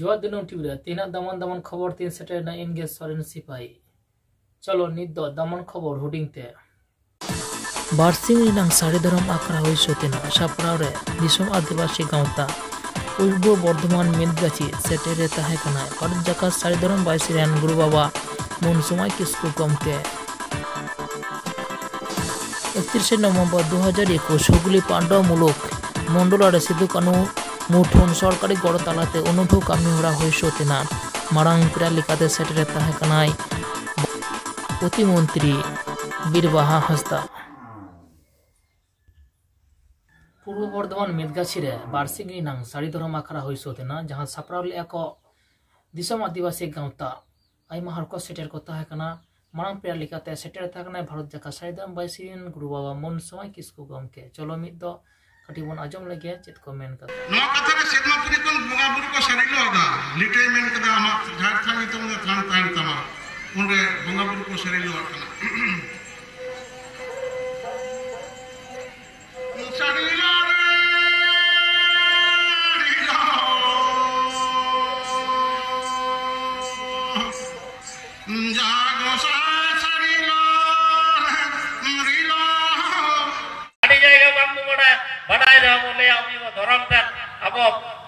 जोहार दिनों टीवी तीना दामन दामन खबर तीन सेटर ना इनगे सरेन सिपाही चलो नित दो दामन खबर हुडिंग ते बारसिंग रिनांग साड़ी धरम आखड़ा हुई सोतेना सापड़ाव रे दिसोम आदिवासी गांवता पूर्व बर्धमान मेदगाछी सेटेरे ताहे कनाय भारत जाका साड़ी धरम बाइसिरेन गुरु बाबा मनसुमाय किस्कु गमके 31 नवंबर 2021 हुगली पांडव मुलुक मंडल सिधु कानू मुठन सरकारी गड़ तालाते अनुभव कामी हरा हुई सोतेना मारांग पेरा लिकाते सेटेरे ताहे कनाय प्रतिमंत्री बीरबाहा हांसदा पूर्व बर्धमान मेदगाछी रे बार्षिक रिनांग साड़ी धरम आखड़ा हुई सोतेना जहां सापड़ाव ले को दिसम आदिवासी गांवता आइमा हर को सेटेर को ताहे कना मारांग पेरा लिकाते सेटेर ताहे कना भारत जाका साड़ी धरम बाइसिन गुरु बाबा मनसुमाय किस्कु गमके चलो मिद दो कटिबन आजम लगे चेत को मेन का नवा कथा रे सेदमापुरी कोन बंगा बुरु को सरिलो आदा लिटे मेन कदा आमा झार थांगी तो मुझे थान तान तमा उनरे बंगा बुरु को सरिलो आकना सरिलो रे जागो सरिलो रिलो आडी जायगा बांगु बड़ा बढ़ाई रहा बोले अमी वो धर्म तक अब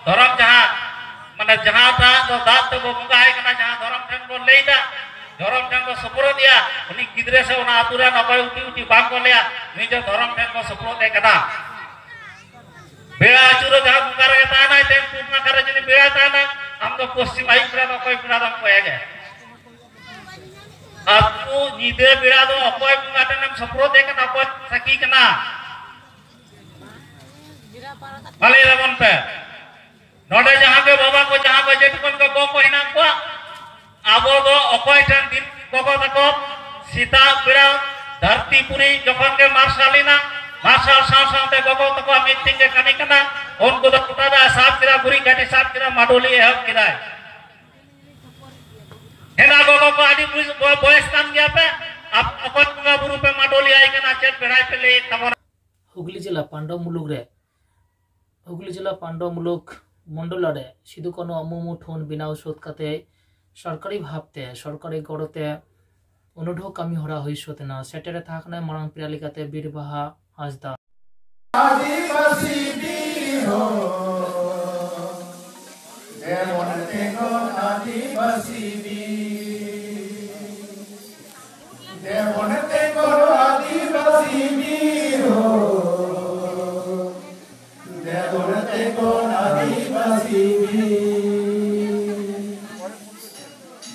धर्म जहाँ माने जहाँ था तो दात तो वो मुंगा है करना जहाँ धर्म ठन को ले जा धर्म ठन को सपोर्ट दिया उन्हीं किधरे से उन्हें आतुरा नपाई उठी उठी बांग को लिया निजे धर्म ठन को सपोर्ट दे करना बेड़ा चुरो जहाँ मुंगा रहे ताना है तेम पूर्णा करे जिन्हें बेड़ा ताना हम तो पश्चिम आई बेड़ा नपाई बेड़ा दम को आएगा अब तो निजे बेड़ा दो नपाई मुंगा टेम सपोर्ट दे करना नपाई सकी करना भले रमन पे नोडे जहां के बाबा को जहां पे जेटुकन को को हिना को आबो दो अकोय ठन दिन को तको सीता बिड़ा धरती पुरी जखन के मार्शालिना मार्शल साथे को तको मीटिंग के कमी कना उनको तो पता दा साफ किरा बुरी गाटी साफ किरा माडोली है किरा हेना को आदि बॉयस काम गया पे अब अपन का बुरु पे माडोली आई के ना चेत बेड़ाई पे ले तमन हुगली जिला पांडव मुलुक रे हुगली जिला पांडव मुलुक मंडल सिधु कानू अमुमु ठोन बिनाव सोध काते सरकारी भावते सरकारी गड़ते अनुढव कामी हरा हुई सोतेना सेटेरे थाकना मारांग पेरा लिकाते बीरबाहा हांसदा आदिवासी बिहो देवन तेगो आदिवासी बि देवन तेगो आदिवासी बिहो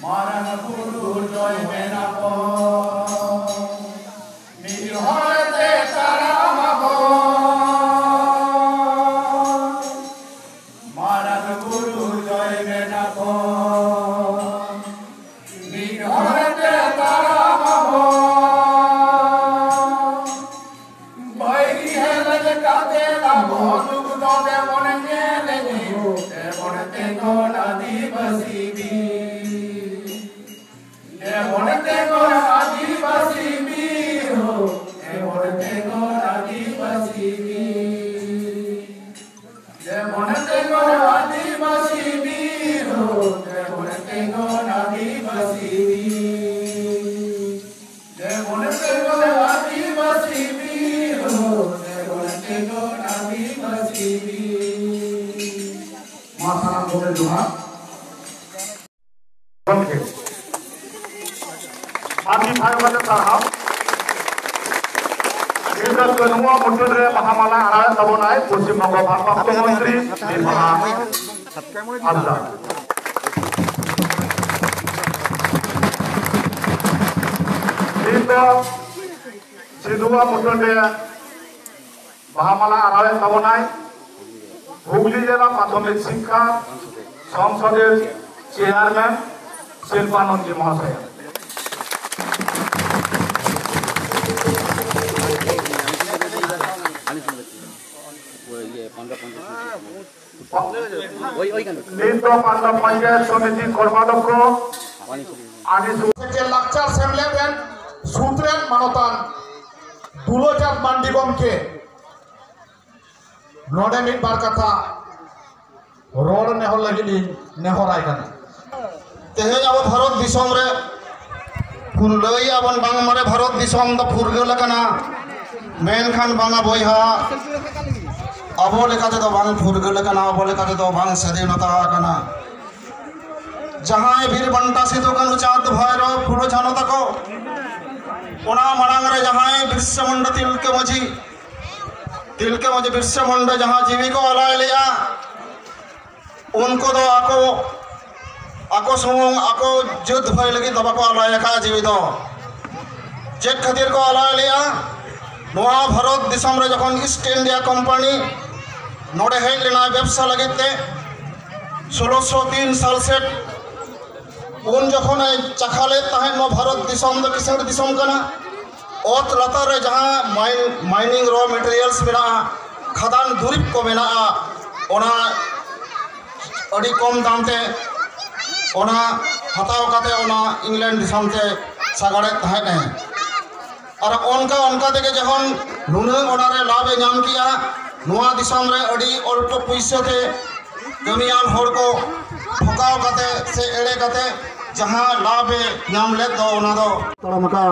मारन गुरु जय मेना को मेरी हरते ताराम को मारन गुरु जय मेना को मेरी हरते ताराम को बैरी है लजकाते ना भोलुक दो दे मन गेले दे बनते को आदिवासी बि दे बनते को आदिवासी बि हो दे बनते को आदिवासी बि दे बनते को आदिवासी बि हो दे बनते को आदिवासी बि दे बनते को आदिवासी बि हो दे बनते को आदिवासी बि माता बोले दुआ ओके आदि भाई वाले साहब इनका कनुआ मुंडल रे महामाला आरा तबनाय पश्चिम बंग भारत मुख्यमंत्री बीरबाहा हांसदा इनको सिधुआ मुंडल रे महामाला आरा तबनाय हुगली जिला प्राथमिक शिक्षा संसदेर चेयरमैन शिल्पानंद जी महाशय पांडव पंचायत समिति कर्माध्यक्ष लाक्चार सेमलेन सूत्रेन मानतान दुलोचाँद मांडी गमके नोडे मिद बार कथा रोड नेहर लगी नेहराय कना तेहेज अब भारत दिसम रे फुलई आबन बांग मारे भारत दिसम द फुरगल कना मेनखान बांगा बयहा अब लेकाते दो बांग फुरगल कना अब लेकाते दो बांग स्वाधीनता कना जहां वीर बंटा सिधु कानू चाँद भैरव फुलो झानो तको ओना मांग रे जहां बिरसा मुंडा तिलके मजी बिरसा मुंडा जहां जीवी को अलाय लिया उनको दो आको सुमुंग आको जुद्ध भय लगी दबा को अलाय का जीवी दो चेक खातिर को अलाय लिया नोआ भारत दिसम रे जखन ईस्ट इंडिया कंपनी नोडे हेज लेना व्यवसा लगते 1603 साल से उन जखन चाखाले तहन नो भारत दिसम द किसान दिसम कना ओत लतार रे जहां माइनिंग रॉ मटेरियल्स मेना खदान दुरिब को मेना ओना अड़ी कम दाम ते ओना हताव काते ओना इंग्लैंड दिसम ते सागाड़े तहने और उनका तेगे जखन नुना ओना रे लाभ नाम किया नुआ दिसम रे अड़ी अल्प पैसा ते कमियान होड़ को ठकाव काते से एड़े काते जहां लाभ नाम ले दो ओना दो तड़मका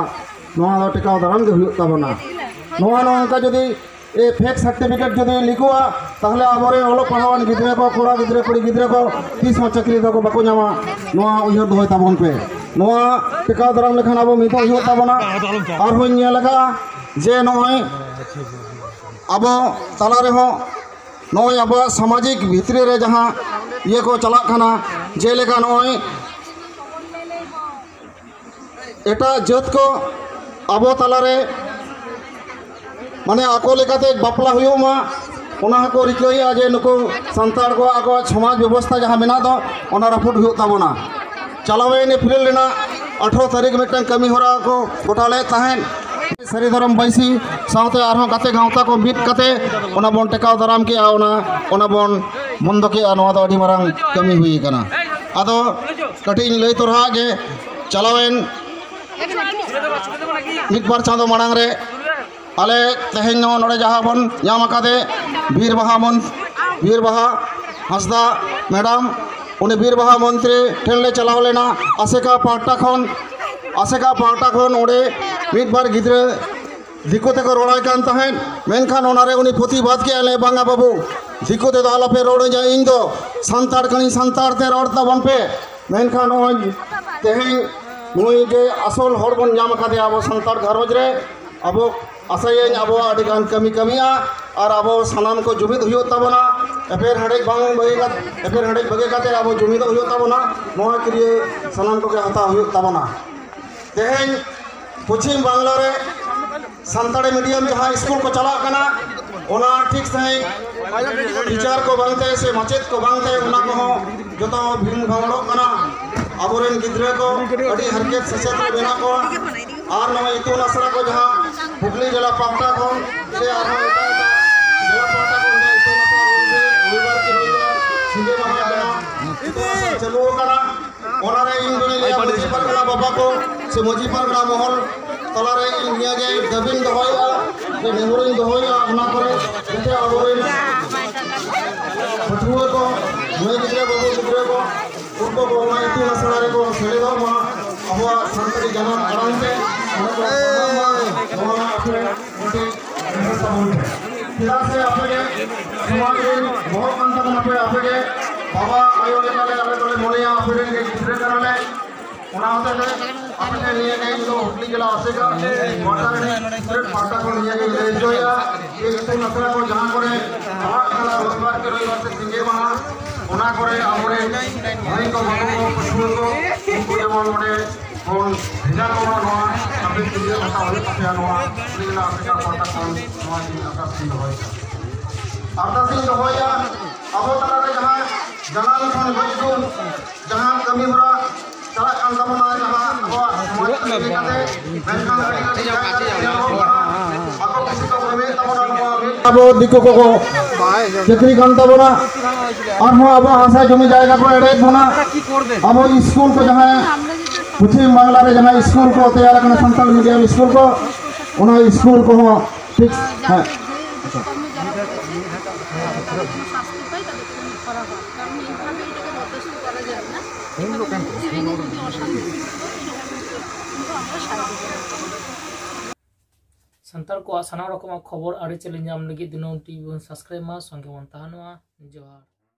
नुआ दो टिकाव दाराम के हुयुग ताबना नुआ नोंका जदी ए फेक सर्टिफिकेट जदी लिखुआ ताहले आबरे ओलो पढ़ावान गिद्रे को कोड़ा गिद्रे कुड़ी गिद्रे को तीस चकरी दो को बाको नामा नुआ उयहर दोय ताबन पे नुआ टिकाव दाराम लेखान आबो मितो हुयुग ताबना और होय निया लगा जे नय आबो तला रे हो नय आबो सामाजिक भितरे रे जहां ये को चला खाना जे लेखा नय एटा जत को आबो तला रे माने आको लेकाते बापला हुयुमा ओना को रिकया जे नुको संतार को आको समाज व्यवस्था जहां मेना दो ओना रफुट हुयुग ताबोना चलावे ने फिरल लेना 18 तारीख मिटन कमी होरा को गोटाले तहन सरी धरम बैसी साउते आरहों गाते गांवता को मिट काते ओना बोन टेकाव दाराम के ओना बोन बंद के नोआ दो अडी मारांग कमी हुई कना आदो कटिंग लई तोरहा गे चलावेन मिट बार चांदो मांग रे आले तेहेन नोडे जहां बन नाम आकादे वीर बाहा हंसदा मैडम उन्हें वीर बाहा मंत्री ठेन ले चलाव लेना आसेका पार्टा खन ओडे मिट बार गिद्रे दिको ते को रोड़ाय कान तहन मेनखान ओनारे उनी प्रतिबाद के आले बांगा बाबू दिको ते दो आलापे रोड़ जा इन दो संतार कनी संतार ते रोड़ता बन पे मेनखान ओन तेहेन मुई जे असल हर बन नाम आकादे आबो संतार घरज रे आबो आसायें अब अडिगान कमी कमिया और अब सानाम को जुमिद हुयुग ताबोना एफेर हड़ेक बांग बगे काते अब जुमिद हुयुग ताबोना नोआ क्रिए सानाम को के हता हुयुग ताबोना तेहेन पश्चिम बांग्ला रे संताड़ी मीडियम जहां स्कूल को चला कना ओना ठीक सही टीचर को बांगते से माचेत को बांगते ओना को जतो भिन भागड़ो कना आबोरेन गिद्रे को अड़ी हरकत सचेत रे बेना को और नवा इतुन आसरा को जहां हुगली जिला पापटा को से आरो जिला पापटा को इतुन आसरा रविवार की रविवार सिंगे महा कना चलो कना ओना रे इन बने मुझी परगना बाबा को से मुझी परगना महल तला रे इंडिया के दबिन दहोया जे नेहरुइन दहोया ओना करे जते आबोरेन फटुआ को मैं गिद्रे बाबू गिद्रे को उनको को मैं इतुन आसरा रे को सेले दो मा अबवा संतरी जनान आराम से बाबा आयो लेकाले आले तोले मोलिया आफरे के गिद्रे कराले ओना होते ले अपने लिए गई जो हुगली जिला आसेगा वाटर ने सिर्फ पाटा को लिए गई ले जोया ये इतु नसरा को जहां करे आवाज कला रविवार के रविवार से सिंगे महा ओना करे आमरे भाई को बाबू पशु को उनको जेमन मोडे और भेजा को नोआ अपने दिले भाषा होले पथिया नोआ जिला आसेगा पाटा को नोआ जिला का सिंह होय आरता सिंह होया अबो तला रे जहां जनान खन गजुन जहां कमी होरा चला कान तमना जहां अबो समाज के काते बेनखान ako किसी को प्रवेश तमना नोआ अबो दिको को चक्री कान तमना और हो अबो हासा जमी जाएगा को एड़े बना अबो स्कूल को जहां पश्चिम बांग्ला रे जहां स्कूल को तैयार करना संताल मीडियम स्कूल को ओना स्कूल को ठीक है করা হয়, কারণ এইভাবে এটাকে বরদাস্ত করা যায় না। ছেলেকে যদি অশান্তি কিন্তু আমরা সাহায্য করি। ᱥᱟᱱᱛᱟᱲ ᱠᱚᱣᱟᱜ ᱥᱟᱱᱟᱢ ᱨᱚᱠᱚᱢᱟᱜ ᱠᱷᱚᱵᱚᱨ ᱟᱹᱨᱤᱪᱟᱹᱞᱤ ᱧᱟᱢ ᱞᱟᱹᱜᱤᱫ ᱫᱤᱱᱟᱹᱢ ᱴᱤᱵᱷᱤ ᱵᱚᱱ ᱥᱟᱵᱥᱠᱨᱟᱭᱤᱵ ᱢᱟ, ᱥᱚᱸᱜᱮ ᱵᱚᱱ ᱛᱟᱦᱮᱱ ᱢᱟ। ᱡᱚᱦᱟᱨ।